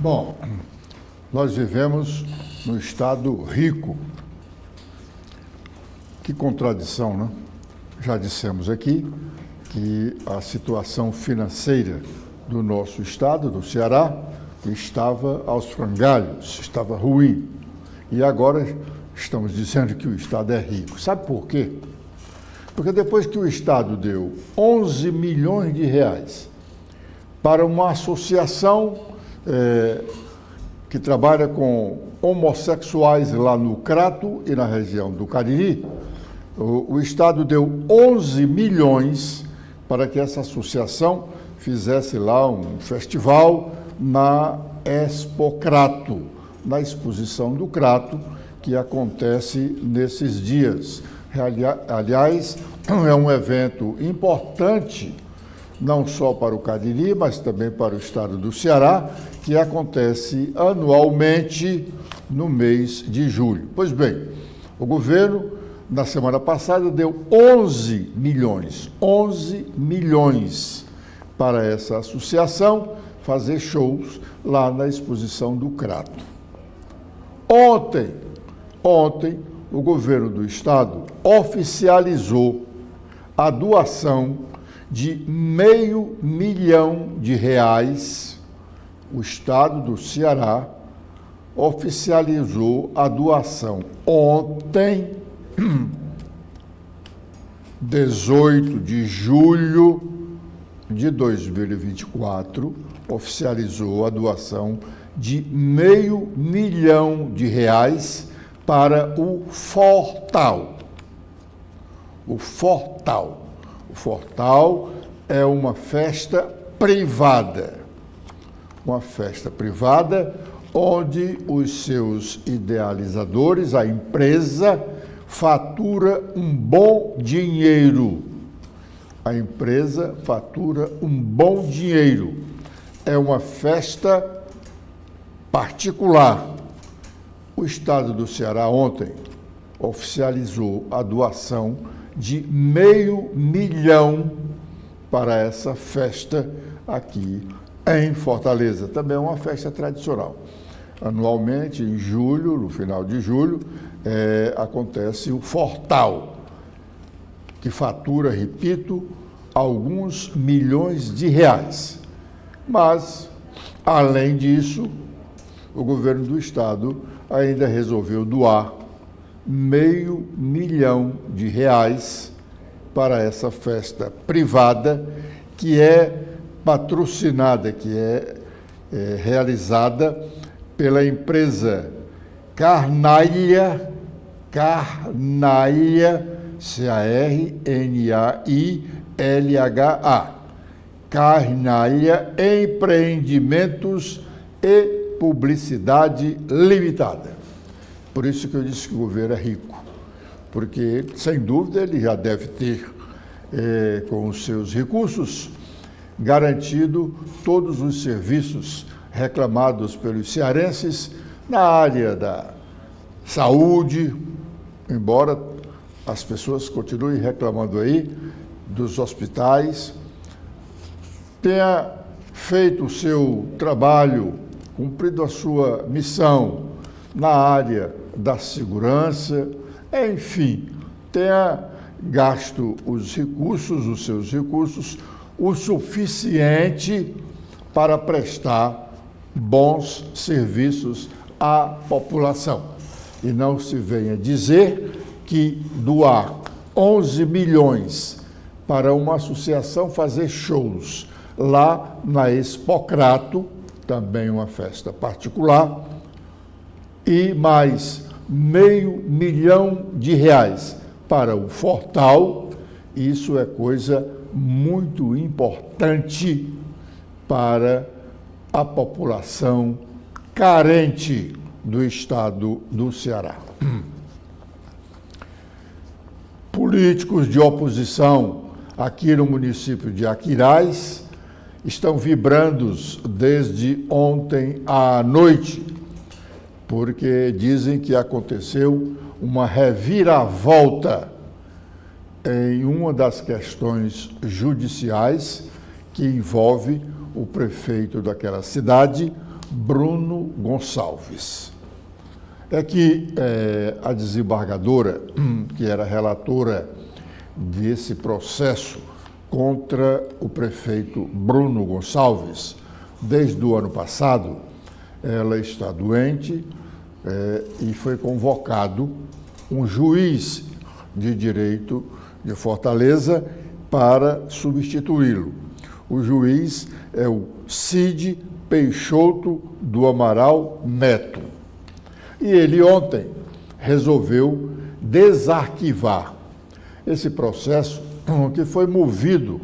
Bom, nós vivemos num estado rico. Que contradição, né? Já dissemos aqui que a situação financeira do nosso estado, do Ceará, estava aos frangalhos, estava ruim. E agora estamos dizendo que o estado é rico. Sabe por quê? Porque depois que o estado deu 11 milhões de reais para uma associação que trabalha com homossexuais lá no Crato e na região do Cariri, o estado deu 11 milhões para que essa associação fizesse lá um festival na Expo Crato, na exposição do Crato, que acontece nesses dias. Aliás, é um evento importante, não só para o Cariri, mas também para o estado do Ceará, que acontece anualmente no mês de julho. Pois bem, o governo, na semana passada, deu 11 milhões para essa associação fazer shows lá na exposição do Crato. Ontem, o governo do estado oficializou a doação de R$500 mil. O estado do Ceará oficializou a doação ontem, 18 de julho de 2024, oficializou a doação de R$500 mil para o Fortal. O Fortal. O Fortal é uma festa privada. Uma festa privada onde os seus idealizadores, a empresa, fatura um bom dinheiro. A empresa fatura um bom dinheiro. É uma festa particular. O estado do Ceará ontem oficializou a doação de R$500 mil para essa festa aqui em Fortaleza. Também é uma festa tradicional. Anualmente, em julho, no final de julho, acontece o Fortal, que fatura, repito, alguns milhões de reais. Mas, além disso, o governo do estado ainda resolveu doar R$500 mil para essa festa privada que é patrocinada, que é realizada pela empresa Carnalha, C-A-R-N-A-I-L-H-A, Carnalha Empreendimentos e Publicidade Limitada. Por isso que eu disse que o governo é rico, porque, sem dúvida, ele já deve ter, com os seus recursos, garantido todos os serviços reclamados pelos cearenses na área da saúde, embora as pessoas continuem reclamando aí dos hospitais, tenha feito o seu trabalho, cumprido a sua missão na área da segurança, enfim, tenha gasto os seus recursos, o suficiente para prestar bons serviços à população. E não se venha dizer que doar 11 milhões para uma associação fazer shows lá na Expo Crato, também uma festa particular, e mais R$500 mil para o Fortal, isso é coisa muito importante para a população carente do estado do Ceará. Políticos de oposição aqui no município de Aquiraz estão vibrando desde ontem à noite, porque dizem que aconteceu uma reviravolta em uma das questões judiciais que envolve o prefeito daquela cidade, Bruno Gonçalves. É que a desembargadora, que era relatora desse processo contra o prefeito Bruno Gonçalves, desde o ano passado, ela está doente e foi convocado um juiz de direito de Fortaleza para substituí-lo. O juiz é o Cid Peixoto do Amaral Neto. E ele ontem resolveu desarquivar esse processo que foi movido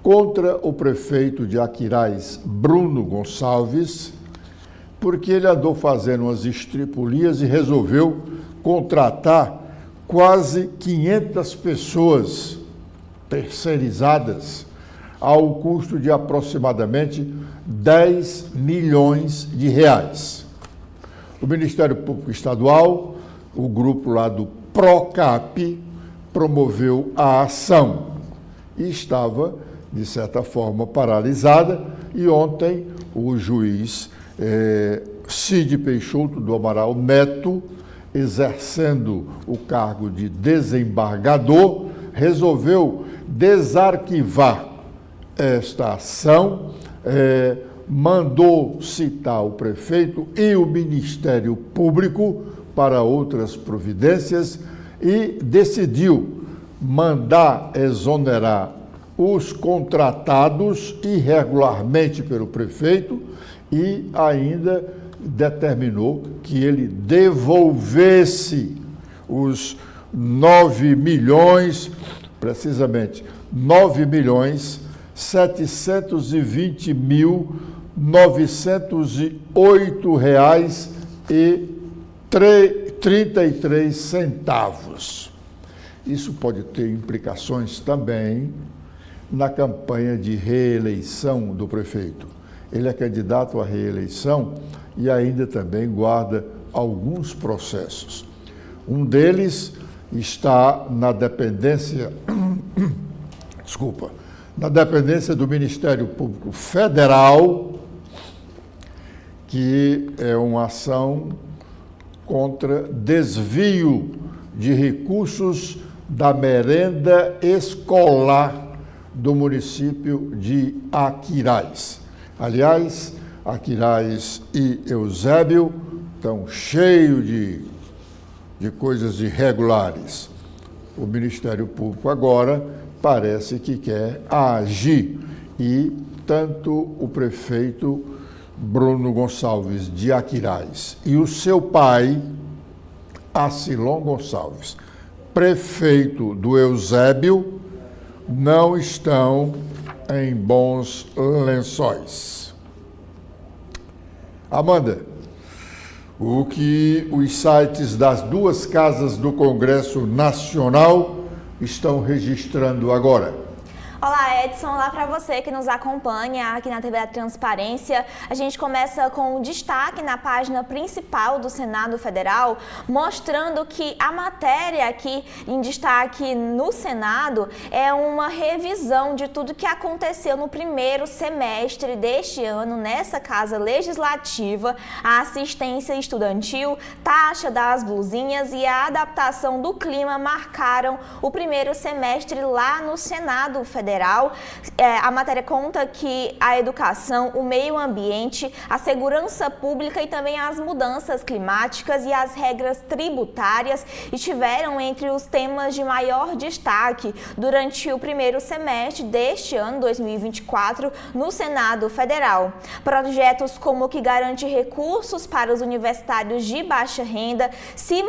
contra o prefeito de Aquiraz, Bruno Gonçalves, porque ele andou fazendo umas estripulias e resolveu contratar quase 500 pessoas terceirizadas ao custo de aproximadamente 10 milhões de reais. O Ministério Público Estadual, o grupo lá do PROCAP, promoveu a ação e estava, de certa forma, paralisada, e ontem o juiz Cid Peixoto do Amaral Neto, exercendo o cargo de desembargador, resolveu desarquivar esta ação, mandou citar o prefeito e o Ministério Público para outras providências e decidiu mandar exonerar os contratados irregularmente pelo prefeito e ainda determinou que ele devolvesse os 9 milhões, precisamente 9.728,33. Isso pode ter implicações também na campanha de reeleição do prefeito. Ele é candidato à reeleição e ainda também guarda alguns processos. Um deles está na dependência, na dependência do Ministério Público Federal, que é uma ação contra desvio de recursos da merenda escolar do município de Aquiraz. Aliás, Aquiraz e Eusébio estão cheios de coisas irregulares. O Ministério Público agora parece que quer agir e tanto o prefeito Bruno Gonçalves de Aquiraz e o seu pai, Acilon Gonçalves, prefeito do Eusébio, não estão em bons lençóis. Amanda, o que os sites das duas casas do Congresso Nacional estão registrando agora? Olá, Edson, olá para você que nos acompanha aqui na TV da Transparência. A gente começa com um destaque na página principal do Senado Federal, mostrando que a matéria aqui em destaque no Senado é uma revisão de tudo que aconteceu no primeiro semestre deste ano nessa Casa Legislativa, a assistência estudantil, taxa das blusinhas e a adaptação do clima marcaram o primeiro semestre lá no Senado Federal. A matéria conta que a educação, o meio ambiente, a segurança pública e também as mudanças climáticas e as regras tributárias estiveram entre os temas de maior destaque durante o primeiro semestre deste ano, 2024, no Senado Federal. Projetos como o que garante recursos para os universitários de baixa renda se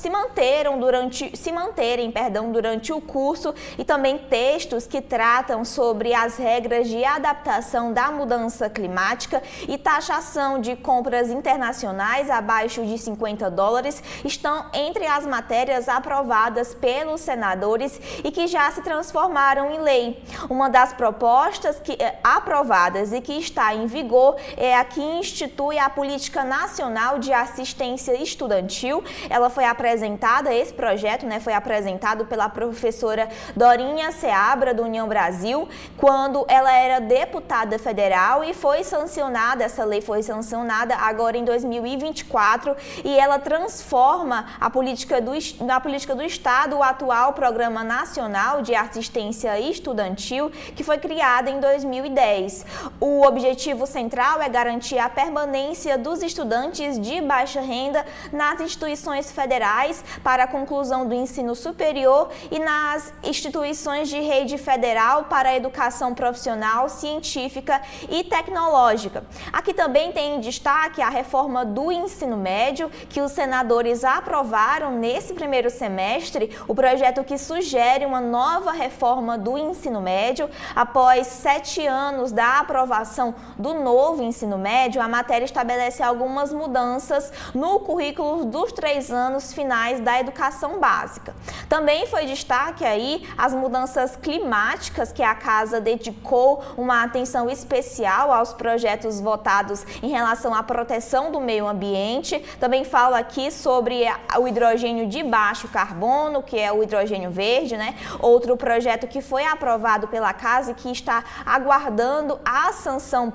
manterem durante o curso e também textos que tratam sobre as regras de adaptação da mudança climática e taxação de compras internacionais abaixo de $50 estão entre as matérias aprovadas pelos senadores e que já se transformaram em lei. Uma das propostas aprovadas e que está em vigor é a que institui a Política Nacional de Assistência Estudantil. Ela foi apresentada, esse projeto, foi apresentado pela professora Dorinha Seabra, do União Brasil, 2000, quando ela era deputada federal, e foi sancionada, essa lei foi sancionada agora em 2024, e ela transforma na política do Estado o atual Programa Nacional de Assistência Estudantil, que foi criado em 2010. O objetivo central é garantir a permanência dos estudantes de baixa renda nas instituições federais para a conclusão do ensino superior e nas instituições de rede federal para a educação profissional, científica e tecnológica. Aqui também tem em destaque a reforma do ensino médio, que os senadores aprovaram nesse primeiro semestre, o projeto que sugere uma nova reforma do ensino médio. Após 7 anos da aprovação do novo ensino médio, a matéria estabelece algumas mudanças no currículo dos 3 anos finais da educação básica. Também foi destaque aí as mudanças climáticas, que a Casa dedicou uma atenção especial aos projetos votados em relação à proteção do meio ambiente. Também falo aqui sobre o hidrogênio de baixo carbono, que é o hidrogênio verde, né? Outro projeto que foi aprovado pela Casa e que está aguardando a sanção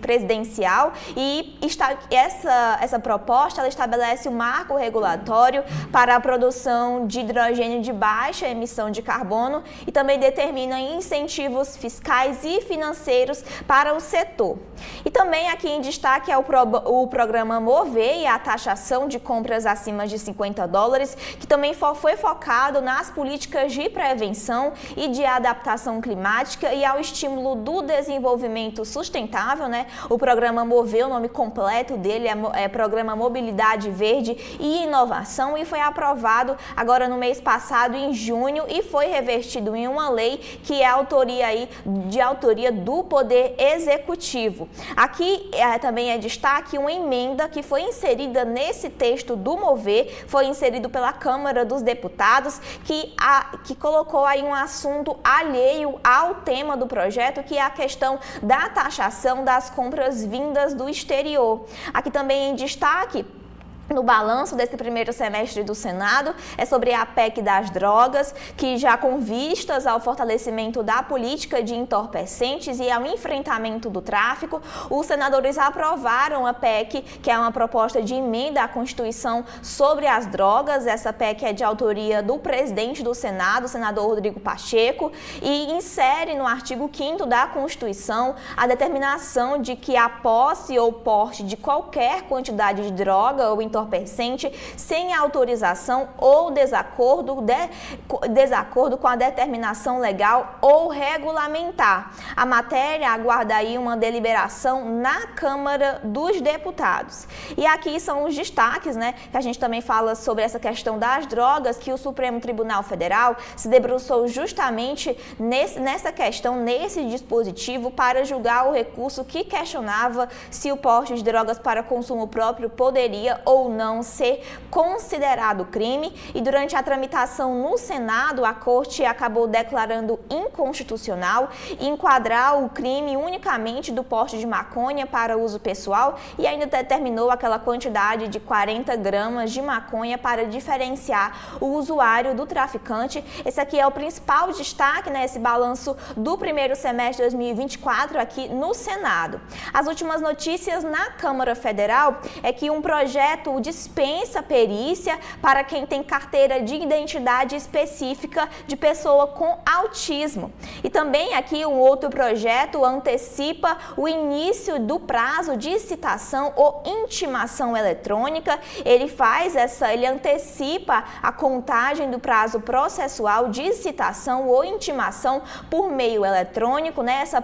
presidencial, e essa proposta ela estabelece um marco regulatório para a produção de hidrogênio de baixa emissão de carbono e também determina incentivos fiscais e financeiros para o setor. E também aqui em destaque é o programa Mover e a taxação de compras acima de $50, que também foi focado nas políticas de prevenção e de adaptação climática e ao estímulo do desenvolvimento sustentável, né? O programa Mover, o nome completo dele é Programa Mobilidade Verde e Inovação, e foi aprovado agora no mês passado, em junho, e foi revertido em uma lei que é de autoria do Poder Executivo. Aqui também é destaque uma emenda que foi inserida nesse texto do Mover, foi inserido pela Câmara dos Deputados, que colocou aí um assunto alheio ao tema do projeto, que é a questão da taxação das compras vindas do exterior. Aqui também em destaque, no balanço desse primeiro semestre do Senado, é sobre a PEC das drogas, que já com vistas ao fortalecimento da política de entorpecentes e ao enfrentamento do tráfico, os senadores aprovaram a PEC, que é uma proposta de emenda à Constituição sobre as drogas. Essa PEC é de autoria do presidente do Senado, o senador Rodrigo Pacheco, e insere no artigo 5º da Constituição a determinação de que a posse ou porte de qualquer quantidade de droga ou entorpecente sem autorização ou desacordo com a determinação legal ou regulamentar. A matéria aguarda aí uma deliberação na Câmara dos Deputados. E aqui são os destaques, né, que a gente também fala sobre essa questão das drogas, que o Supremo Tribunal Federal se debruçou justamente nessa questão, nesse dispositivo, para julgar o recurso que questionava se o porte de drogas para consumo próprio poderia ou não ser considerado crime, e durante a tramitação no Senado, a Corte acabou declarando inconstitucional enquadrar o crime unicamente do porte de maconha para uso pessoal, e ainda determinou aquela quantidade de 40 gramas de maconha para diferenciar o usuário do traficante. Esse aqui é o principal destaque, né, esse balanço do primeiro semestre de 2024 aqui no Senado. As últimas notícias na Câmara Federal é que um projeto dispensa perícia para quem tem carteira de identidade específica de pessoa com autismo. E também aqui um outro projeto antecipa o início do prazo de citação ou intimação eletrônica. Ele antecipa a contagem do prazo processual de citação ou intimação por meio eletrônico. Nessa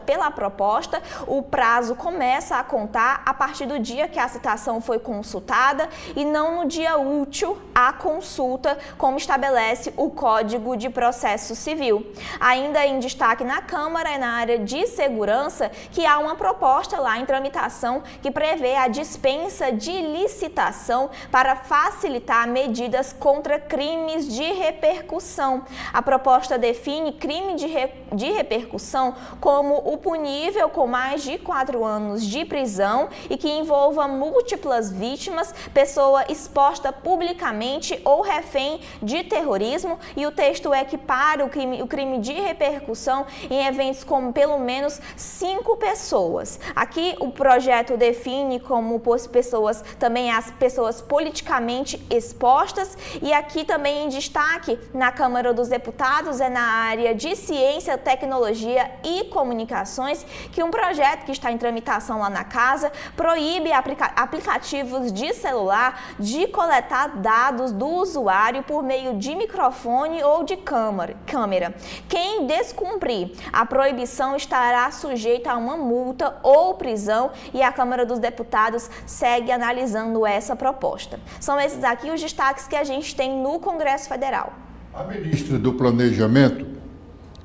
pela proposta, o prazo começa a contar a partir do dia que a citação foi consultada e não no dia útil à consulta, como estabelece o Código de Processo Civil. Ainda em destaque na Câmara, na área de segurança, que há uma proposta lá em tramitação que prevê a dispensa de licitação para facilitar medidas contra crimes de repercussão. A proposta define crime de repercussão como o punível com mais de 4 anos de prisão e que envolva múltiplas vítimas vítimas, pessoa exposta publicamente ou refém de terrorismo, e o texto equipara o crime de repercussão em eventos com pelo menos 5 pessoas. Aqui o projeto define como pessoas também as pessoas politicamente expostas, e aqui também em destaque na Câmara dos Deputados é na área de ciência, tecnologia e comunicações, que um projeto que está em tramitação lá na casa proíbe aplicativos de celular de coletar dados do usuário por meio de microfone ou de câmera. Quem descumprir a proibição estará sujeito a uma multa ou prisão, e a Câmara dos Deputados segue analisando essa proposta. São esses aqui os destaques que a gente tem no Congresso Federal. A ministra do Planejamento,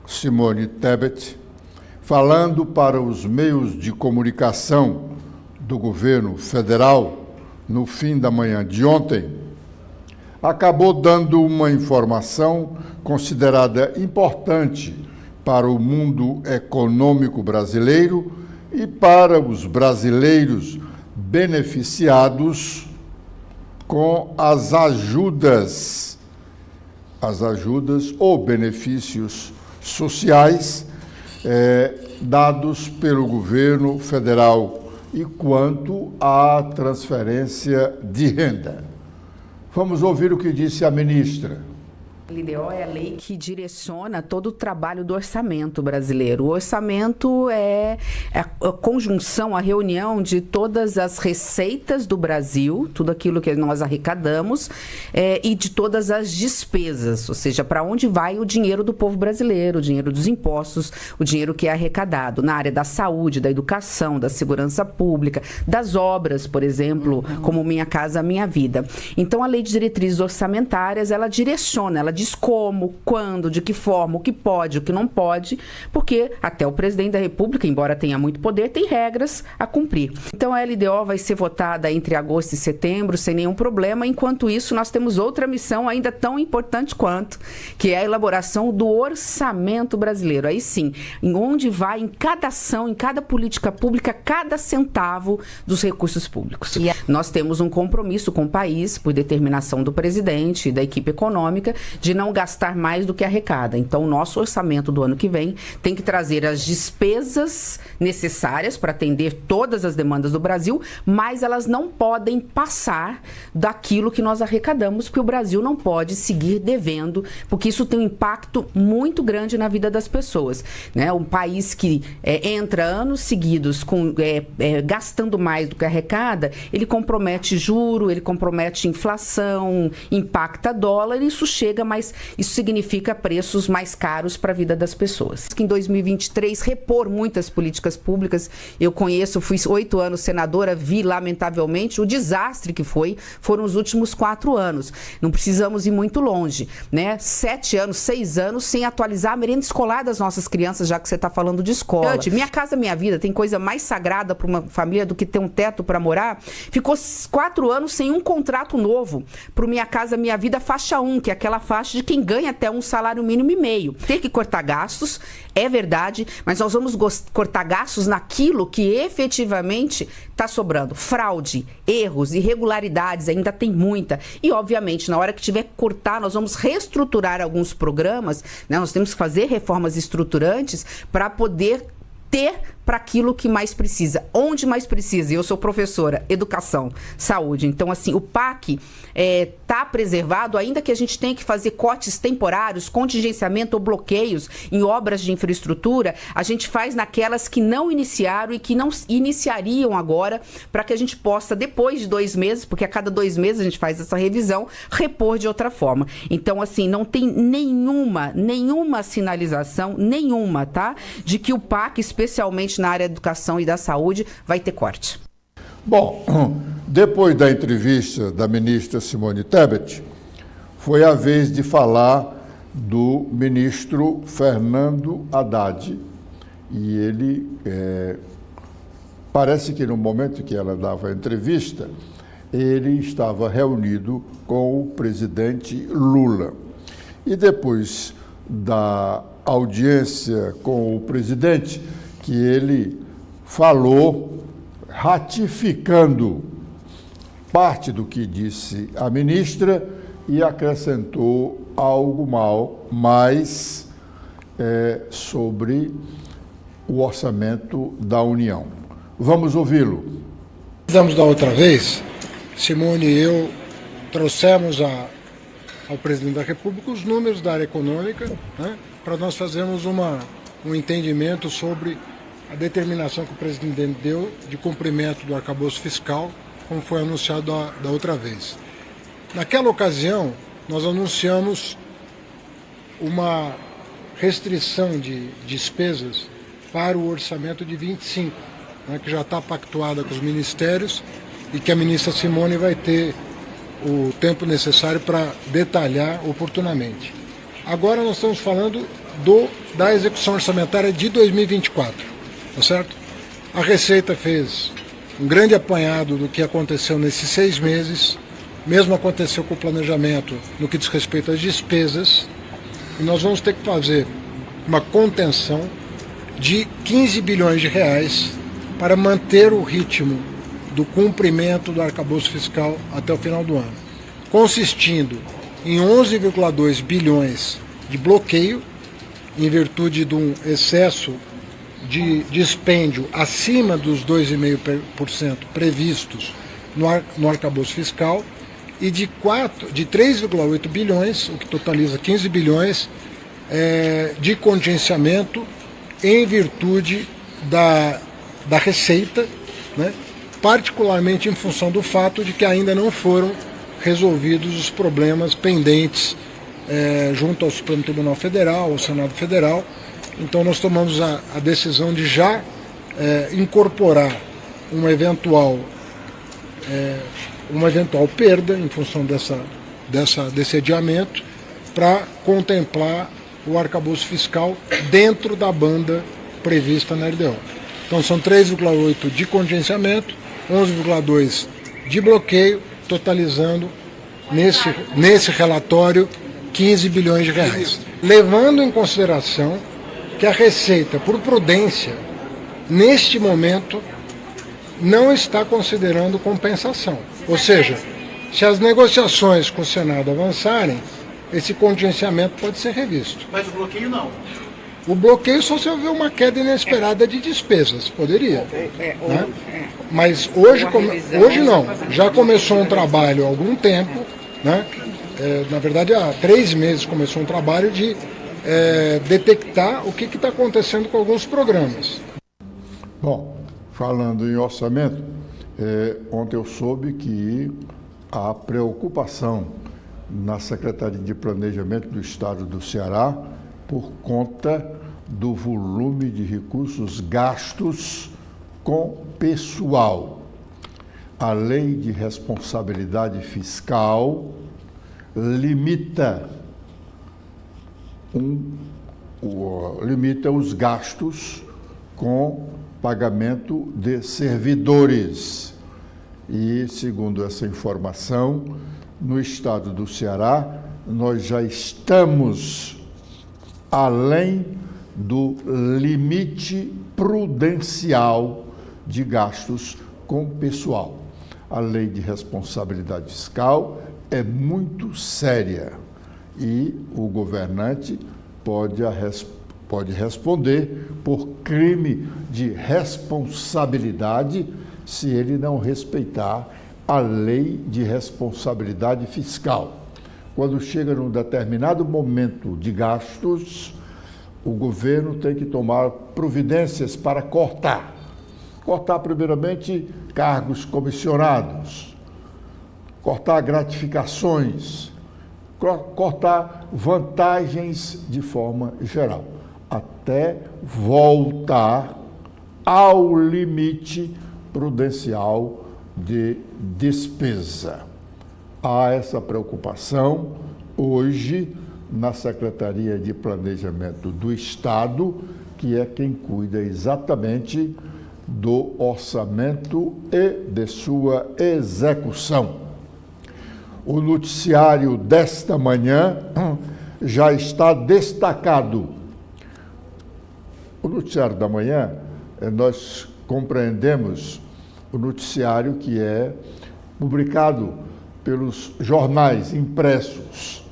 Simone Tebet, falando para os meios de comunicação do governo federal no fim da manhã de ontem, acabou dando uma informação considerada importante para o mundo econômico brasileiro e para os brasileiros beneficiados com as ajudas ou benefícios sociais dados pelo governo federal e quanto à transferência de renda. Vamos ouvir o que disse a ministra. A LDO é a lei que direciona todo o trabalho do orçamento brasileiro. O orçamento é a conjunção, a reunião de todas as receitas do Brasil, tudo aquilo que nós arrecadamos, e de todas as despesas, ou seja, para onde vai o dinheiro do povo brasileiro, o dinheiro dos impostos, o dinheiro que é arrecadado na área da saúde, da educação, da segurança pública, das obras, por exemplo, como Minha Casa Minha Vida. Então, a lei de diretrizes orçamentárias, ela direciona, ela diz como, quando, de que forma, o que pode, o que não pode, porque até o presidente da República, embora tenha muito poder, tem regras a cumprir. Então a LDO vai ser votada entre agosto e setembro, sem nenhum problema. Enquanto isso, nós temos outra missão ainda tão importante quanto, que é a elaboração do orçamento brasileiro. Aí sim, em onde vai, em cada ação, em cada política pública, cada centavo dos recursos públicos. Nós temos um compromisso com o país, por determinação do presidente e da equipe econômica, de não gastar mais do que arrecada. Então, o nosso orçamento do ano que vem tem que trazer as despesas necessárias para atender todas as demandas do Brasil, mas elas não podem passar daquilo que nós arrecadamos, porque o Brasil não pode seguir devendo, porque isso tem um impacto muito grande na vida das pessoas, né? Um país que entra anos seguidos gastando mais do que arrecada, ele compromete juro, ele compromete inflação, impacta dólar, e isso isso significa preços mais caros para a vida das pessoas. Que em 2023, repor muitas políticas públicas, eu conheço, fui 8 anos senadora, vi lamentavelmente o desastre que foram os últimos 4 anos. Não precisamos ir muito longe, né? 7 anos, 6 anos sem atualizar a merenda escolar das nossas crianças, já que você está falando de escola. Minha Casa Minha Vida tem coisa mais sagrada para uma família do que ter um teto para morar. Ficou 4 anos sem um contrato novo para o Minha Casa Minha Vida faixa 1, que é aquela faixa de quem ganha até um salário mínimo e meio. Ter que cortar gastos, é verdade, mas nós vamos cortar gastos naquilo que efetivamente está sobrando. Fraude, erros, irregularidades, ainda tem muita. E, obviamente, na hora que tiver que cortar, nós vamos reestruturar alguns programas, né? Nós temos que fazer reformas estruturantes para poder ter para aquilo que mais precisa. Onde mais precisa? Eu sou professora, educação, saúde. Então, assim, o PAC está preservado, ainda que a gente tenha que fazer cortes temporários, contingenciamento ou bloqueios em obras de infraestrutura, a gente faz naquelas que não iniciaram e que não iniciariam agora, para que a gente possa, depois de 2 meses, porque a cada 2 meses a gente faz essa revisão, repor de outra forma. Então, assim, não tem nenhuma sinalização, tá? De que o PAC, especialmente na área da educação e da saúde, vai ter corte. Bom, depois da entrevista da ministra Simone Tebet, foi a vez de falar do ministro Fernando Haddad. E ele, parece que no momento que ela dava a entrevista, ele estava reunido com o presidente Lula. E depois da audiência com o presidente, que ele falou ratificando parte do que disse a ministra e acrescentou algo mais sobre o orçamento da União. Vamos ouvi-lo. Da outra vez, Simone e eu trouxemos ao presidente da República os números da área econômica, né, para nós fazermos um entendimento sobre a determinação que o presidente deu de cumprimento do arcabouço fiscal, como foi anunciado da outra vez. Naquela ocasião, nós anunciamos uma restrição de despesas para o orçamento de 25, né, que já está pactuada com os ministérios e que a ministra Simone vai ter o tempo necessário para detalhar oportunamente. Agora nós estamos falando da execução orçamentária de 2024, tá certo? A Receita fez um grande apanhado do que aconteceu nesses 6 meses, mesmo aconteceu com o planejamento no que diz respeito às despesas, e nós vamos ter que fazer uma contenção de 15 bilhões de reais para manter o ritmo do cumprimento do arcabouço fiscal até o final do ano, consistindo em 11,2 bilhões de bloqueio, em virtude de um excesso de dispêndio acima dos 2,5% previstos no arcabouço fiscal, e de 3,8 bilhões, o que totaliza 15 bilhões, de contingenciamento em virtude da Receita, né, particularmente em função do fato de que ainda não foram resolvidos os problemas pendentes junto ao Supremo Tribunal Federal, ao Senado Federal. Então nós tomamos a decisão de já incorporar uma eventual perda em função desse adiamento para contemplar o arcabouço fiscal dentro da banda prevista na LDO. Então são 3,8 de contingenciamento, 11,2 de bloqueio, totalizando nesse relatório 15 bilhões de reais. Levando em consideração que a Receita, por prudência, neste momento, não está considerando compensação. Ou seja, se as negociações com o Senado avançarem, esse contingenciamento pode ser revisto. Mas o bloqueio não. O bloqueio só se houver uma queda inesperada de despesas, poderia. Né? Mas hoje não. Já começou um trabalho há algum tempo, né? Na verdade há 3 meses começou um trabalho de detectar o que está acontecendo com alguns programas. Bom, falando em orçamento, ontem eu soube que há preocupação na Secretaria de Planejamento do Estado do Ceará por conta do volume de recursos gastos com pessoal. A Lei de Responsabilidade Fiscal limita os gastos com pagamento de servidores. E, segundo essa informação, no estado do Ceará, nós já estamos além do limite prudencial de gastos com pessoal. A Lei de Responsabilidade Fiscal é muito séria e o governante pode responder por crime de responsabilidade se ele não respeitar a Lei de Responsabilidade Fiscal. Quando chega num determinado momento de gastos, o governo tem que tomar providências para cortar. Cortar, primeiramente, cargos comissionados, cortar gratificações, cortar vantagens de forma geral, até voltar ao limite prudencial de despesa. Há essa preocupação hoje na Secretaria de Planejamento do Estado, que é quem cuida exatamente do orçamento e de sua execução. O noticiário desta manhã já está destacado. O noticiário da manhã, nós compreendemos o noticiário que é publicado pelos jornais impressos.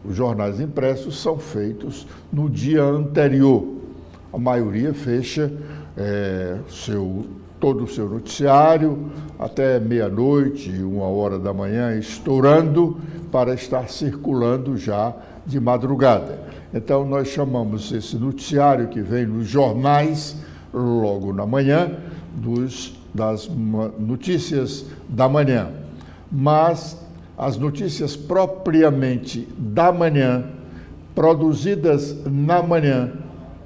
Os jornais impressos são feitos no dia anterior. A maioria fecha todo o seu noticiário até meia-noite, 1h da manhã, estourando, para estar circulando já de madrugada. Então, nós chamamos esse noticiário que vem nos jornais logo na manhã das notícias da manhã. Mas as notícias propriamente da manhã, produzidas na manhã,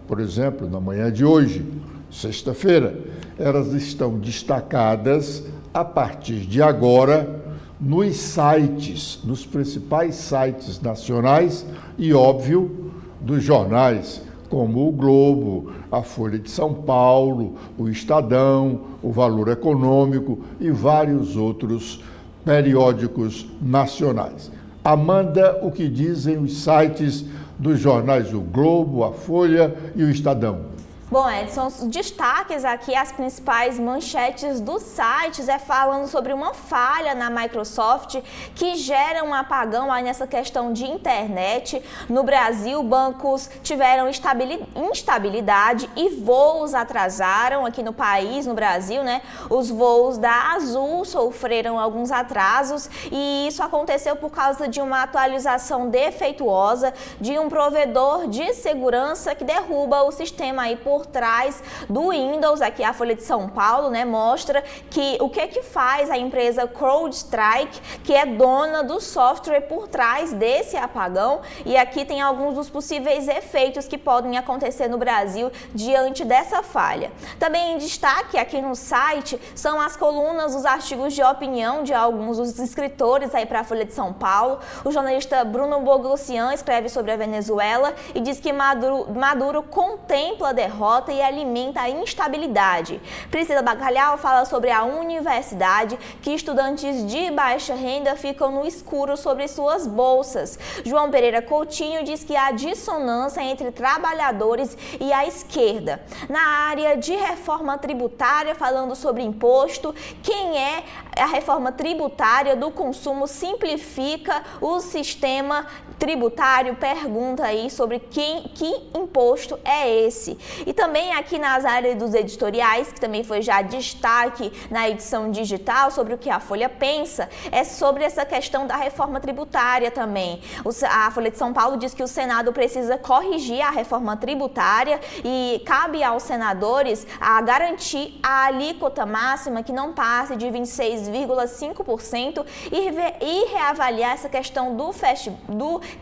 por exemplo, na manhã de hoje, sexta-feira, elas estão destacadas a partir de agora nos sites, nos principais sites nacionais e, óbvio, dos jornais como o Globo, a Folha de São Paulo, o Estadão, o Valor Econômico e vários outros periódicos nacionais. Amanda, o que dizem os sites dos jornais o Globo, a Folha e o Estadão? Bom, Edson, os destaques aqui, as principais manchetes dos sites falando sobre uma falha na Microsoft que gera um apagão aí nessa questão de internet. No Brasil, bancos tiveram instabilidade e voos atrasaram aqui no país, no Brasil, né? Os voos da Azul sofreram alguns atrasos e isso aconteceu por causa de uma atualização defeituosa de um provedor de segurança que derruba o sistema aí por trás do Windows. Aqui a Folha de São Paulo, né, mostra que o que faz a empresa CrowdStrike, que é dona do software por trás desse apagão, e aqui tem alguns dos possíveis efeitos que podem acontecer no Brasil diante dessa falha. Também em destaque aqui no site são as colunas, os artigos de opinião de alguns dos escritores aí para a Folha de São Paulo. O jornalista Bruno Bogossian escreve sobre a Venezuela e diz que Maduro contempla a derrota e alimenta a instabilidade. Priscila Bacalhau fala sobre a universidade, que estudantes de baixa renda ficam no escuro sobre suas bolsas. João Pereira Coutinho diz que há dissonância entre trabalhadores e a esquerda. Na área de reforma tributária, falando sobre imposto, quem é a reforma tributária do consumo simplifica o sistema tributário, pergunta aí sobre que imposto é esse. E também aqui nas áreas dos editoriais, que também foi já destaque na edição digital sobre o que a Folha pensa, é sobre essa questão da reforma tributária também. A Folha de São Paulo diz que o Senado precisa corrigir a reforma tributária e cabe aos senadores a garantir a alíquota máxima que não passe de 26,5% e reavaliar essa questão do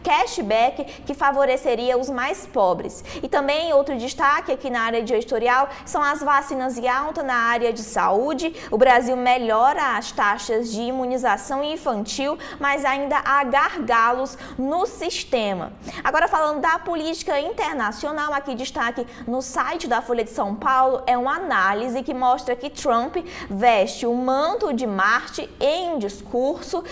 cashback que favoreceria os mais pobres. E também outro destaque aqui na área de editorial são as vacinas em alta na área de saúde. O Brasil melhora as taxas de imunização infantil, mas ainda há gargalos no sistema. Agora falando da política internacional, aqui destaque no site da Folha de São Paulo é uma análise que mostra que Trump veste o manto de Marte em um discurso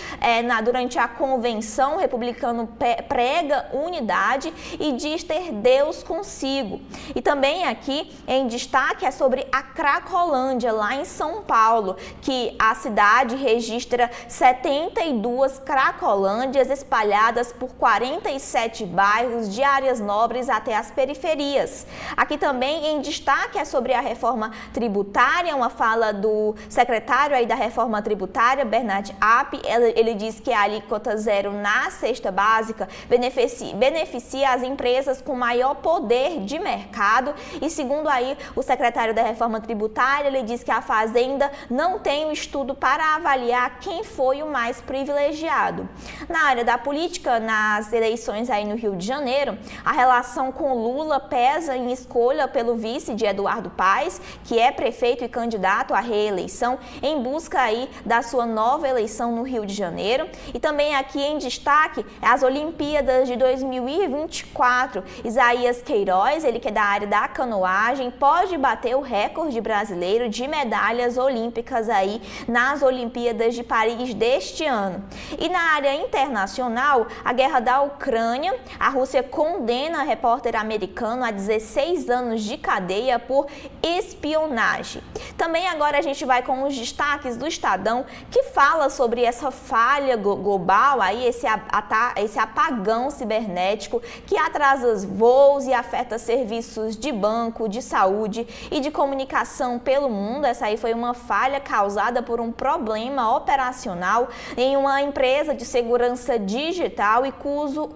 durante a convenção. O republicano prega unidade e diz ter Deus consigo. E também aqui em destaque é sobre a Cracolândia, lá em São Paulo, que a cidade registra 72 Cracolândias espalhadas por 47 bairros, de áreas nobres até as periferias. Aqui também em destaque é sobre a reforma tributária, uma fala do secretário aí da reforma tributária, Bernard App. Ele diz que a alíquota zero na cesta básica beneficia as empresas com maior poder de mercado e, segundo aí o secretário da reforma tributária, ele diz que a Fazenda não tem um estudo para avaliar quem foi o mais privilegiado. Na área da política, nas eleições aí no Rio de Janeiro, a relação com Lula pesa em escolha pelo vice de Eduardo Paes, que é prefeito e candidato à reeleição, em busca aí da sua nova eleição no Rio de Janeiro. E também aqui em destaque as Olimpíadas de 2024. Isaías Queiroz, ele que é da área da canoagem pode bater o recorde brasileiro de medalhas olímpicas aí nas Olimpíadas de Paris deste ano. E na área internacional, a guerra da Ucrânia, a Rússia condena repórter americano a 16 anos de cadeia por espionagem. Também agora a gente vai com os destaques do Estadão, que fala sobre essa falha global, aí esse apagão cibernético que atrasa os voos e afeta serviços de banco, de saúde e de comunicação pelo mundo. Essa aí foi uma falha causada por um problema operacional em uma empresa de segurança digital e cujo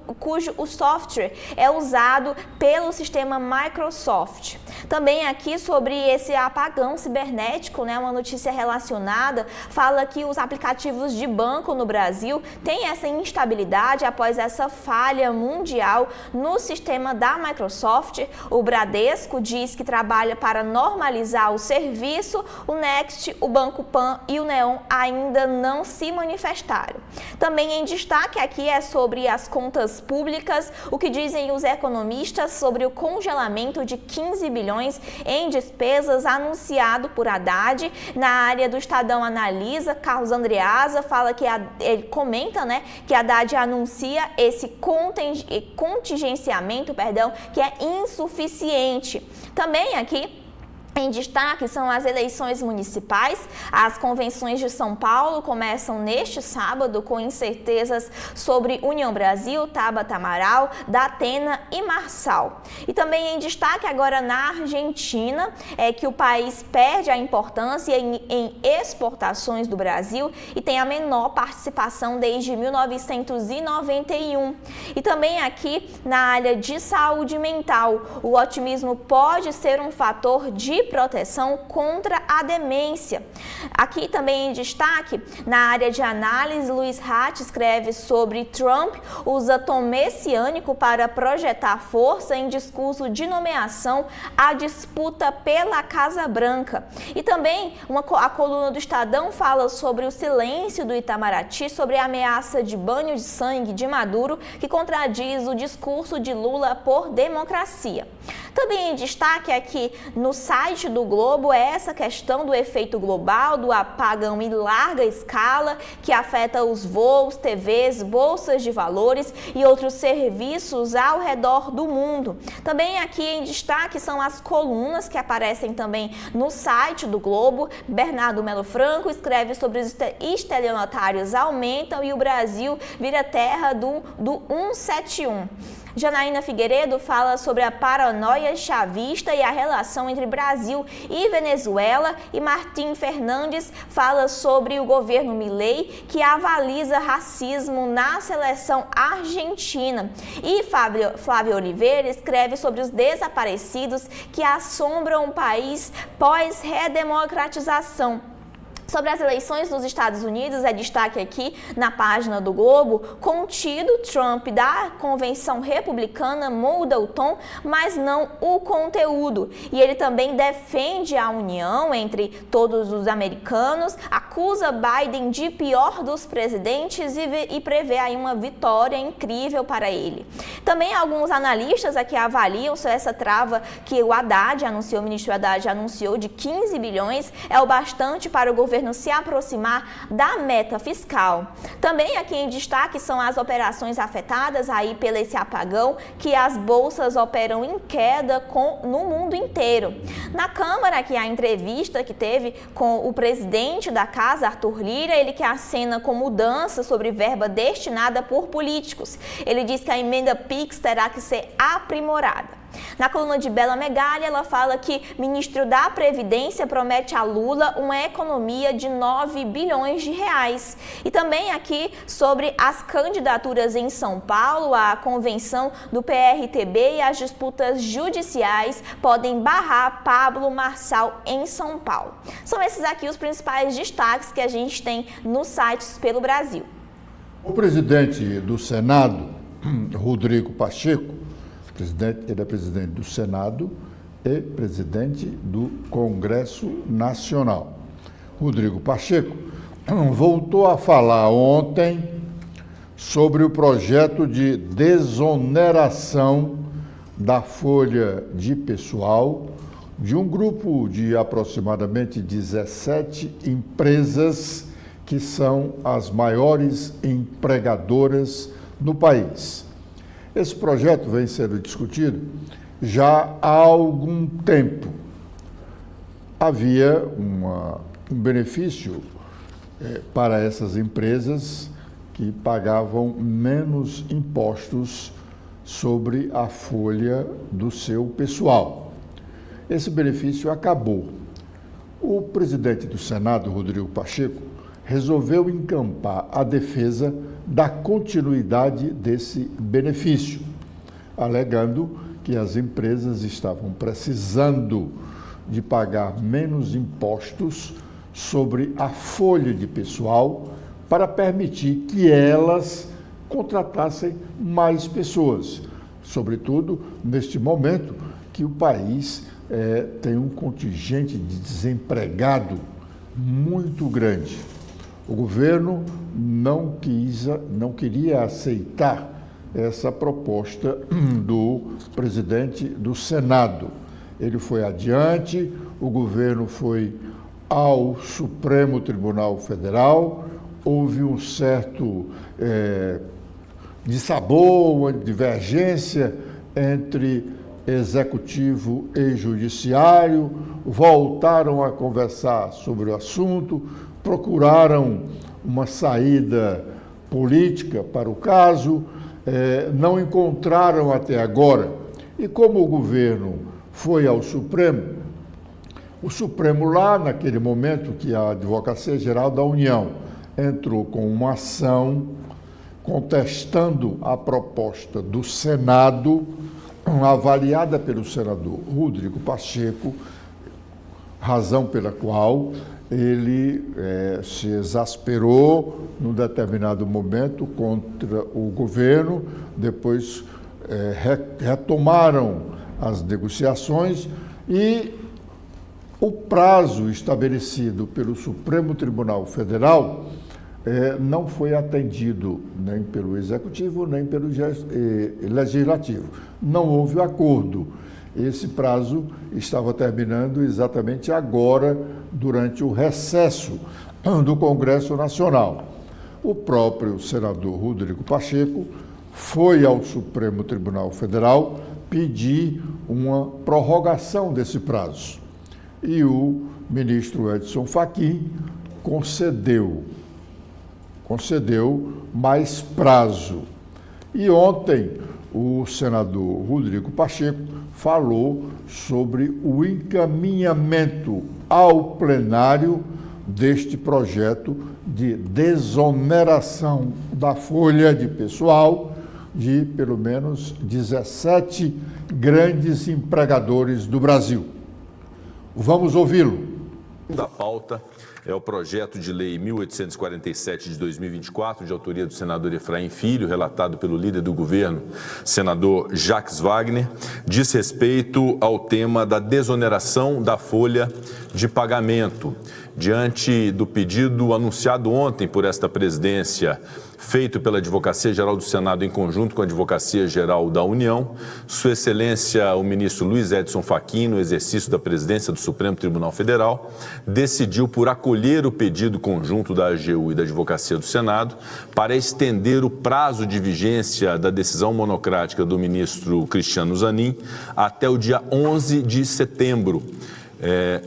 o software é usado pelo sistema Microsoft. Também aqui sobre esse apagão cibernético, né, uma notícia relacionada, fala que os aplicativos de banco no Brasil têm essa instabilidade após essa falha mundial no sistema da Microsoft. O Bradesco diz que trabalha para normalizar o serviço, o Next, o Banco Pan e o Neon ainda não se manifestaram. Também em destaque aqui é sobre as contas públicas, o que dizem os economistas sobre o congelamento de 15 bilhões em despesas anunciado por Haddad. Na área do Estadão Analisa, Carlos Andreasa fala que ele comenta, né, que Haddad anuncia esse contingenciamento, que é insuficiente. Também aqui em destaque são as eleições municipais. As convenções de São Paulo começam neste sábado com incertezas sobre União Brasil, Tabata Amaral, Datena e Marçal. E também em destaque agora na Argentina é que o país perde a importância em exportações do Brasil e tem a menor participação desde 1991. E também aqui na área de saúde mental, o otimismo pode ser um fator de proteção contra a demência. Aqui também em destaque, na área de análise, Luiz Hatch escreve sobre Trump usa tom messiânico para projetar força em discurso de nomeação à disputa pela Casa Branca. E também a coluna do Estadão fala sobre o silêncio do Itamaraty sobre a ameaça de banho de sangue de Maduro, que contradiz o discurso de Lula por democracia. Também em destaque aqui no site do Globo é essa questão do efeito global, do apagão em larga escala que afeta os voos, TVs, bolsas de valores e outros serviços ao redor do mundo. Também aqui em destaque são as colunas que aparecem também no site do Globo. Bernardo Melo Franco escreve sobre os estelionatários aumentam e o Brasil vira terra do 171. Janaína Figueiredo fala sobre a paranoia chavista e a relação entre Brasil e Venezuela, e Martim Fernandes fala sobre o governo Milei, que avaliza racismo na seleção argentina. E Flávio Oliveira escreve sobre os desaparecidos que assombram o país pós-redemocratização. Sobre as eleições nos Estados Unidos, é destaque aqui na página do Globo, contido, Trump da convenção republicana muda o tom, mas não o conteúdo. E ele também defende a união entre todos os americanos, acusa Biden de pior dos presidentes e prevê aí uma vitória incrível para ele. Também alguns analistas aqui avaliam se essa trava que o ministro Haddad anunciou de 15 bilhões é o bastante para o governo se aproximar da meta fiscal. Também aqui em destaque são as operações afetadas aí pelo esse apagão, que as bolsas operam em queda no mundo inteiro. Na Câmara, aqui a entrevista que teve com o presidente da casa, Arthur Lira, ele que acena com mudança sobre verba destinada por políticos. Ele diz que a emenda PIX terá que ser aprimorada. Na coluna de Bela Megali, ela fala que o ministro da Previdência promete a Lula uma economia de 9 bilhões de reais. E também aqui sobre as candidaturas em São Paulo, a convenção do PRTB e as disputas judiciais podem barrar Pablo Marçal em São Paulo. São esses aqui os principais destaques que a gente tem nos sites pelo Brasil. O presidente do Senado, Rodrigo Pacheco, ele é presidente do Senado e presidente do Congresso Nacional. Rodrigo Pacheco voltou a falar ontem sobre o projeto de desoneração da folha de pessoal de um grupo de aproximadamente 17 empresas que são as maiores empregadoras no país. Esse projeto vem sendo discutido já há algum tempo. Havia um benefício para essas empresas que pagavam menos impostos sobre a folha do seu pessoal. Esse benefício acabou. O presidente do Senado, Rodrigo Pacheco, resolveu encampar a defesa da continuidade desse benefício, alegando que as empresas estavam precisando de pagar menos impostos sobre a folha de pessoal para permitir que elas contratassem mais pessoas, sobretudo neste momento que o país tem um contingente de desempregado muito grande. O governo não queria aceitar essa proposta do presidente do Senado. Ele foi adiante, o governo foi ao Supremo Tribunal Federal, houve um certo dissabor, uma divergência entre executivo e judiciário, voltaram a conversar sobre o assunto, procuraram uma saída política para o caso, não encontraram até agora. E como o governo foi ao Supremo, o Supremo lá, naquele momento que a Advocacia Geral da União entrou com uma ação contestando a proposta do Senado, avaliada pelo senador Rodrigo Pacheco, razão pela qual ele se exasperou num determinado momento contra o governo, depois retomaram as negociações e o prazo estabelecido pelo Supremo Tribunal Federal não foi atendido nem pelo Executivo, nem pelo Legislativo. Não houve acordo. Esse prazo estava terminando exatamente agora, durante o recesso do Congresso Nacional. O próprio senador Rodrigo Pacheco foi ao Supremo Tribunal Federal pedir uma prorrogação desse prazo. E o ministro Edson Fachin concedeu mais prazo. E ontem o senador Rodrigo Pacheco falou sobre o encaminhamento ao plenário deste projeto de desoneração da folha de pessoal de pelo menos 17 grandes empregadores do Brasil. Vamos ouvi-lo. Da pauta é o projeto de lei 1847 de 2024, de autoria do senador Efraim Filho, relatado pelo líder do governo, senador Jacques Wagner, diz respeito ao tema da desoneração da folha de pagamento. Diante do pedido anunciado ontem por esta presidência, feito pela Advocacia Geral do Senado em conjunto com a Advocacia Geral da União, Sua Excelência, o ministro Luiz Edson Fachin, no exercício da presidência do Supremo Tribunal Federal, decidiu por acolher o pedido conjunto da AGU e da Advocacia do Senado para estender o prazo de vigência da decisão monocrática do ministro Cristiano Zanin até o dia 11 de setembro.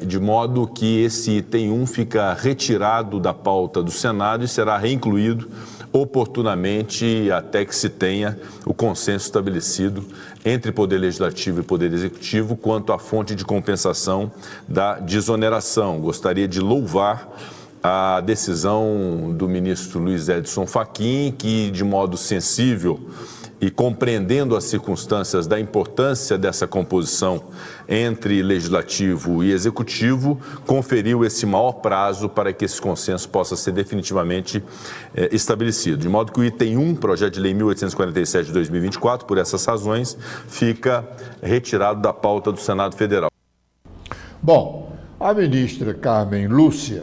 De modo que esse item 1 fica retirado da pauta do Senado e será reincluído oportunamente até que se tenha o consenso estabelecido entre Poder Legislativo e Poder Executivo quanto à fonte de compensação da desoneração. Gostaria de louvar a decisão do ministro Luiz Edson Fachin, que, de modo sensível e compreendendo as circunstâncias da importância dessa composição entre Legislativo e Executivo, conferiu esse maior prazo para que esse consenso possa ser definitivamente estabelecido. De modo que o item 1, projeto de lei 1847 de 2024, por essas razões, fica retirado da pauta do Senado Federal. Bom, a ministra Carmen Lúcia,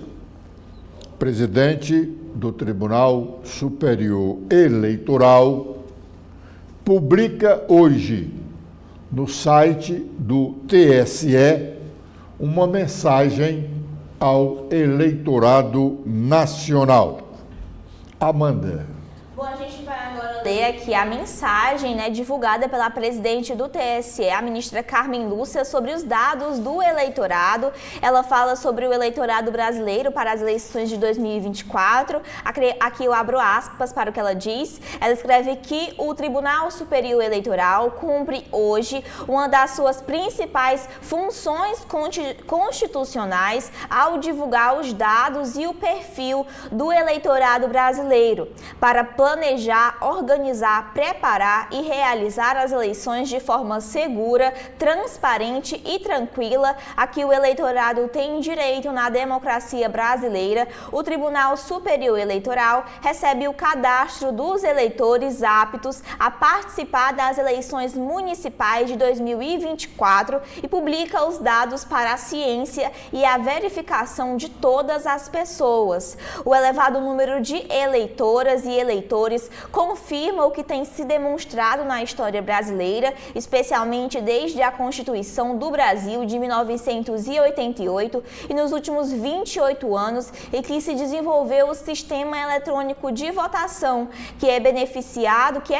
presidente do Tribunal Superior Eleitoral, publica hoje no site do TSE uma mensagem ao eleitorado nacional. Amanda. Bom, a gente vai agora ler aqui a mensagem, divulgada pela presidente do TSE, a ministra Carmen Lúcia, sobre os dados do eleitorado. Ela fala sobre o eleitorado brasileiro para as eleições de 2024. Aqui eu abro aspas para o que ela diz. Ela escreve que o Tribunal Superior Eleitoral cumpre hoje uma das suas principais funções constitucionais ao divulgar os dados e o perfil do eleitorado brasileiro para planejar, organizar, preparar e realizar as eleições de forma segura, transparente e tranquila a que o eleitorado tem direito na democracia brasileira. O Tribunal Superior Eleitoral recebe o cadastro dos eleitores aptos a participar das eleições municipais de 2024 e publica os dados para a ciência e a verificação de todas as pessoas. O elevado número de eleitoras e eleitores confirma o que tem se demonstrado na história brasileira, especialmente desde a Constituição do Brasil de 1988 e nos últimos 28 anos, em que se desenvolveu o sistema eletrônico de votação, que é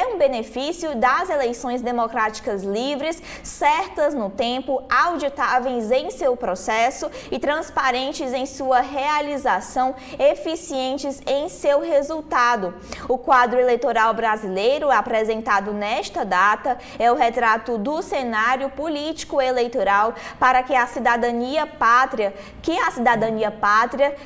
um benefício das eleições democráticas livres, certas no tempo, auditáveis em seu processo e transparentes em sua realização, eficientes em seu resultado. O quadro eleitoral brasileiro apresentado nesta data é o retrato do cenário político eleitoral para que a cidadania pátria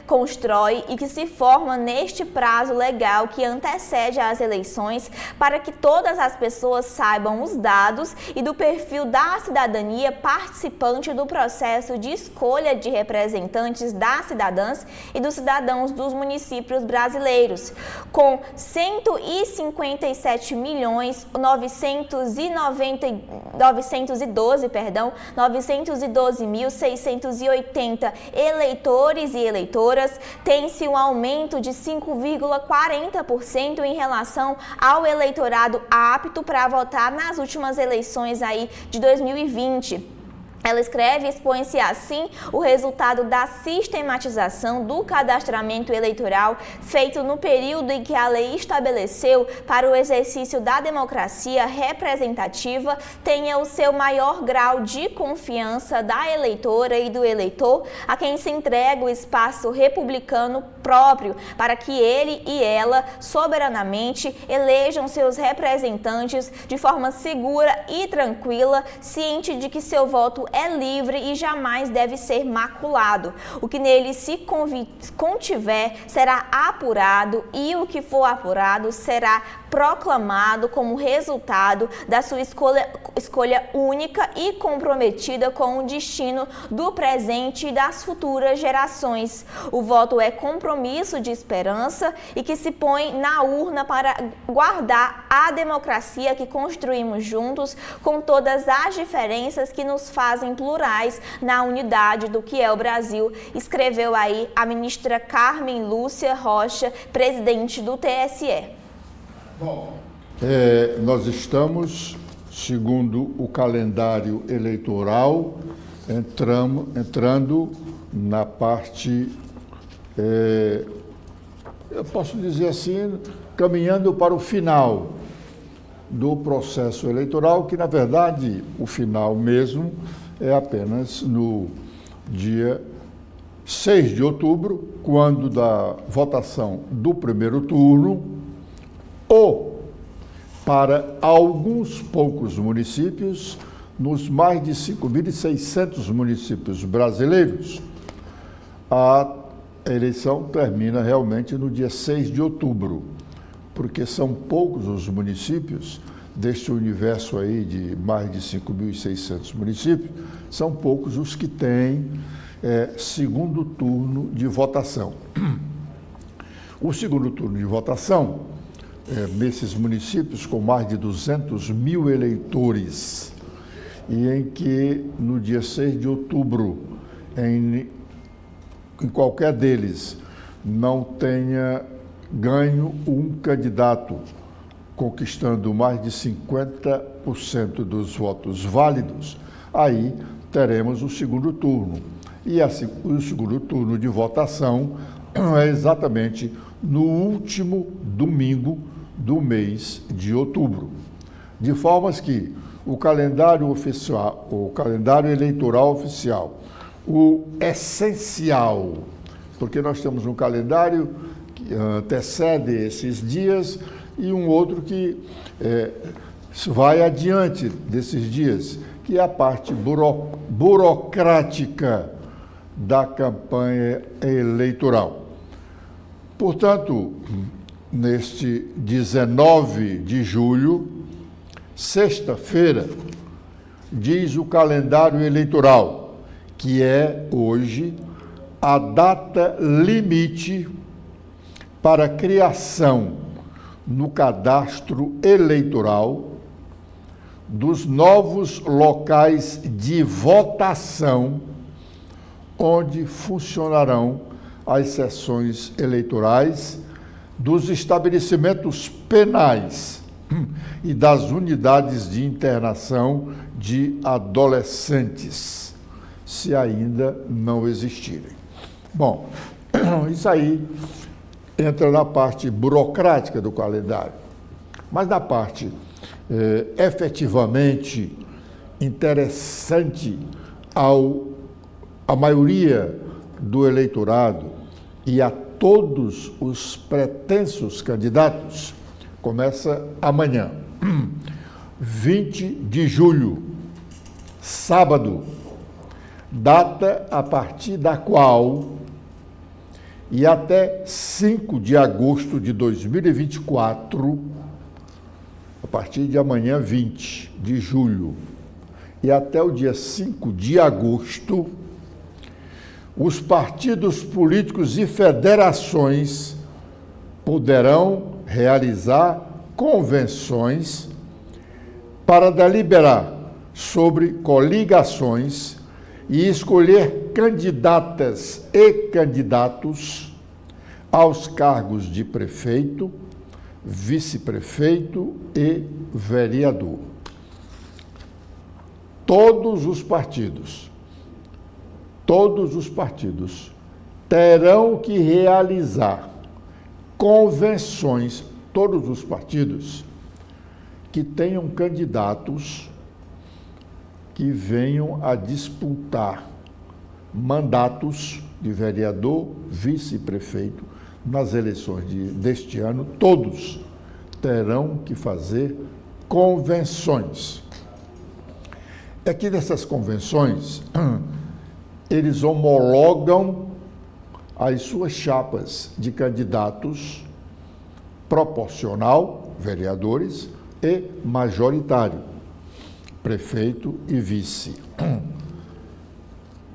constrói e que se forma neste prazo legal que antecede às eleições, para que todas as pessoas saibam os dados e do perfil da cidadania participante do processo de escolha de representantes das cidadãs e dos cidadãos dos municípios brasileiros, com 912.680 eleitores e eleitoras, tem-se um aumento de 5,40% em relação ao eleitorado apto para votar nas últimas eleições de 2020. Ela escreve e expõe-se assim o resultado da sistematização do cadastramento eleitoral feito no período em que a lei estabeleceu para o exercício da democracia representativa tenha o seu maior grau de confiança da eleitora e do eleitor, a quem se entrega o espaço republicano próprio para que ele e ela soberanamente elejam seus representantes de forma segura e tranquila, ciente de que seu voto é livre e jamais deve ser maculado. O que nele se contiver será apurado e o que for apurado será proclamado como resultado da sua escolha única e comprometida com o destino do presente e das futuras gerações. O voto é compromisso de esperança e que se põe na urna para guardar a democracia que construímos juntos, com todas as diferenças que nos fazem plurais na unidade do que é o Brasil, escreveu aí a ministra Carmen Lúcia Rocha, presidente do TSE. Bom, nós estamos, segundo o calendário eleitoral, entrando na parte, eu posso dizer assim, caminhando para o final do processo eleitoral, que na verdade o final mesmo é apenas no dia 6 de outubro, quando da votação do primeiro turno, ou para alguns poucos municípios, nos mais de 5.600 municípios brasileiros, a eleição termina realmente no dia 6 de outubro, porque são poucos os municípios, deste universo aí de mais de 5.600 municípios, são poucos os que têm segundo turno de votação. O segundo turno de votação, nesses municípios com mais de 200 mil eleitores, e em que no dia 6 de outubro, em qualquer deles, não tenha ganho um candidato conquistando mais de 50% dos votos válidos, aí teremos o segundo turno. E o segundo turno de votação é exatamente no último domingo do mês de outubro. De formas que o calendário oficial, o calendário eleitoral oficial, o essencial, porque nós temos um calendário que antecede esses dias e um outro que vai adiante desses dias, que é a parte burocrática da campanha eleitoral. Portanto, neste 19 de julho, sexta-feira, diz o calendário eleitoral, que é hoje a data limite para a criação no cadastro eleitoral dos novos locais de votação onde funcionarão as sessões eleitorais dos estabelecimentos penais e das unidades de internação de adolescentes, se ainda não existirem. Bom, isso aí entra na parte burocrática do calendário, mas na parte efetivamente interessante à maioria do eleitorado e a todos os pretensos candidatos, começa amanhã, 20 de julho, sábado, data a partir da qual e até 5 de agosto de 2024, a partir de amanhã, 20 de julho, e até o dia 5 de agosto, os partidos políticos e federações poderão realizar convenções para deliberar sobre coligações e escolher candidatas e candidatos aos cargos de prefeito, vice-prefeito e vereador. Todos os partidos terão que realizar convenções, todos os partidos que tenham candidatos que venham a disputar mandatos de vereador, vice-prefeito nas eleições deste ano, todos terão que fazer convenções. É que nessas convenções, eles homologam as suas chapas de candidatos proporcional, vereadores, e majoritário, prefeito e vice.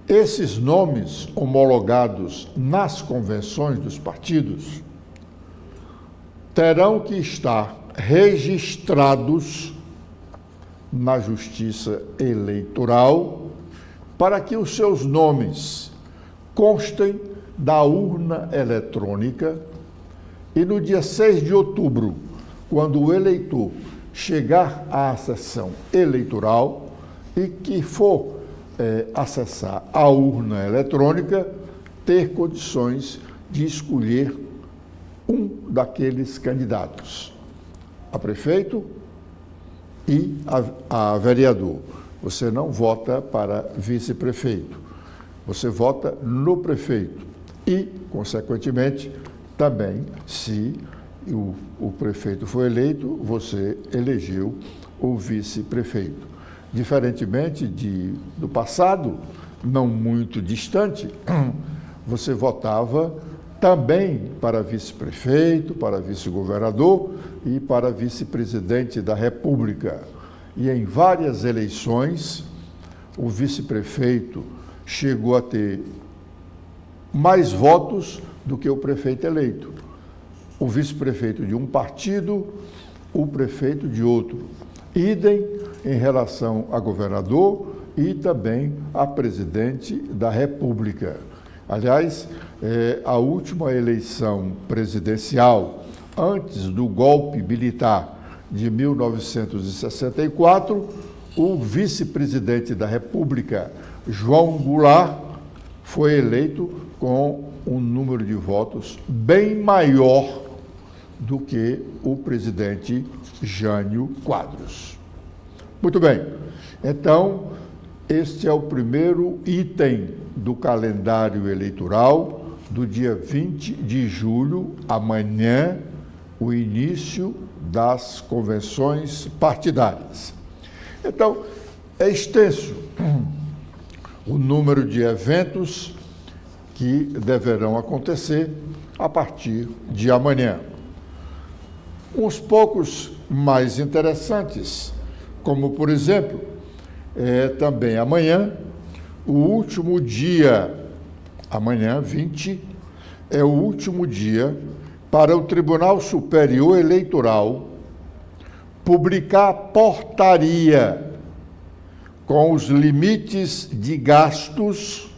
Esses nomes homologados nas convenções dos partidos terão que estar registrados na Justiça Eleitoral para que os seus nomes constem da urna eletrônica e no dia 6 de outubro, quando o eleitor chegar à sessão eleitoral e que for acessar a urna eletrônica, ter condições de escolher um daqueles candidatos, a prefeito e a vereador. Você não vota para vice-prefeito, você vota no prefeito e, consequentemente, também, se o prefeito for eleito, você elegeu o vice-prefeito. Diferentemente do passado, não muito distante, você votava também para vice-prefeito, para vice-governador e para vice-presidente da República. E em várias eleições, o vice-prefeito chegou a ter mais votos do que o prefeito eleito. O vice-prefeito de um partido, o prefeito de outro. Idem em relação a governador e também a presidente da República. Aliás, a última eleição presidencial, antes do golpe militar de 1964, o vice-presidente da República, João Goulart, foi eleito com um número de votos bem maior do que o presidente Jânio Quadros. Muito bem, então, este é o primeiro item do calendário eleitoral do dia 20 de julho, amanhã, o início das convenções partidárias. Então, é extenso o número de eventos que deverão acontecer a partir de amanhã. Uns poucos mais interessantes, como, por exemplo, também amanhã, o último dia, amanhã, 20, é o último dia para o Tribunal Superior Eleitoral publicar portaria com os limites de gastos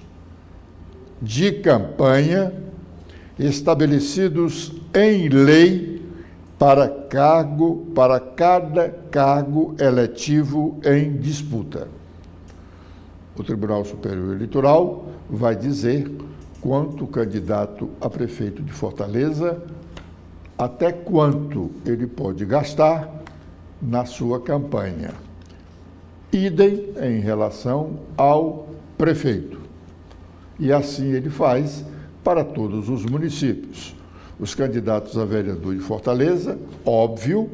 de campanha estabelecidos em lei para cada cargo eletivo em disputa. O Tribunal Superior Eleitoral vai dizer quanto o candidato a prefeito de Fortaleza, até quanto ele pode gastar na sua campanha. Idem em relação ao prefeito. E assim ele faz para todos os municípios. Os candidatos a vereador de Fortaleza, óbvio,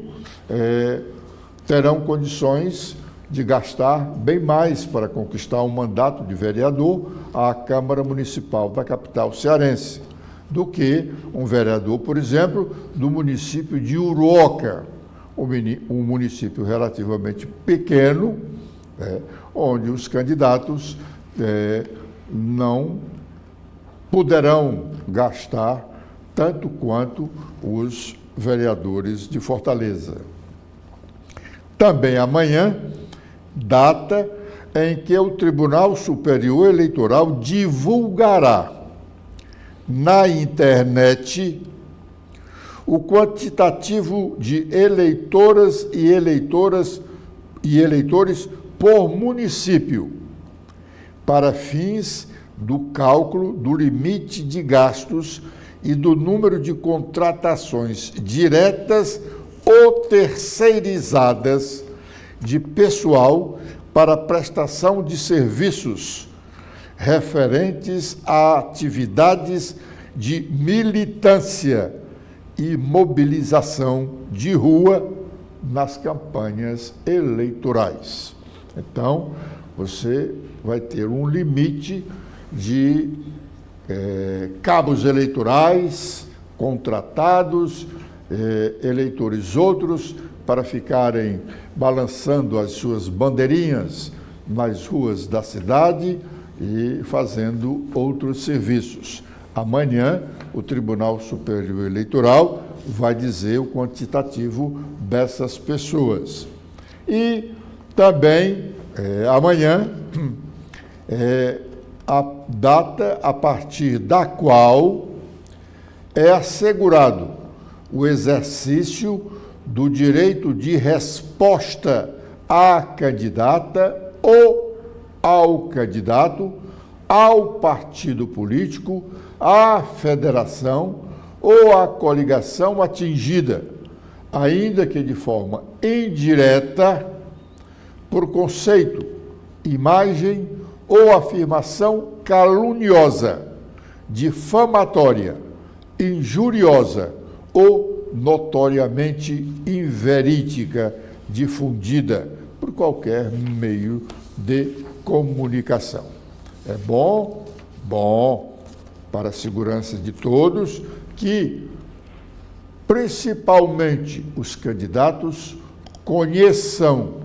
terão condições de gastar bem mais para conquistar um mandato de vereador à Câmara Municipal da capital cearense, do que um vereador, por exemplo, do município de Uruoca, um município relativamente pequeno, onde os candidatos não poderão gastar tanto quanto os vereadores de Fortaleza. Também amanhã, data em que o Tribunal Superior Eleitoral divulgará na internet o quantitativo de eleitoras e eleitores por município, para fins do cálculo do limite de gastos e do número de contratações diretas ou terceirizadas de pessoal para prestação de serviços referentes a atividades de militância e mobilização de rua nas campanhas eleitorais. Então, você vai ter um limite de cabos eleitorais contratados, eleitores outros, para ficarem balançando as suas bandeirinhas nas ruas da cidade e fazendo outros serviços. Amanhã, o Tribunal Superior Eleitoral vai dizer o quantitativo dessas pessoas. E também, amanhã, a data a partir da qual é assegurado o exercício do direito de resposta à candidata ou ao candidato, ao partido político, à federação ou à coligação atingida, ainda que de forma indireta, por conceito, imagem ou afirmação caluniosa, difamatória, injuriosa ou notoriamente inverídica, difundida por qualquer meio de comunicação. É bom para a segurança de todos que, principalmente os candidatos, conheçam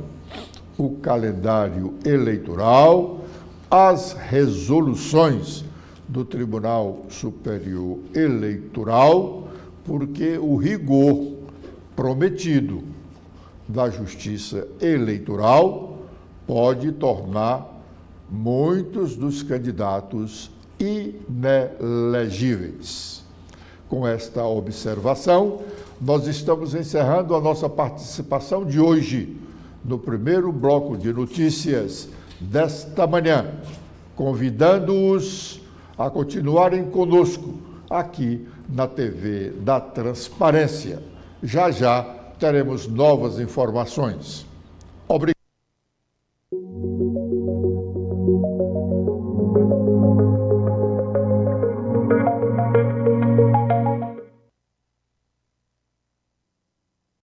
o calendário eleitoral, as resoluções do Tribunal Superior Eleitoral, porque o rigor prometido da Justiça Eleitoral pode tornar muitos dos candidatos inelegíveis. Com esta observação, nós estamos encerrando a nossa participação de hoje no primeiro bloco de notícias desta manhã, convidando-os a continuarem conosco aqui na TV da Transparência. Já já teremos novas informações. Obrigado.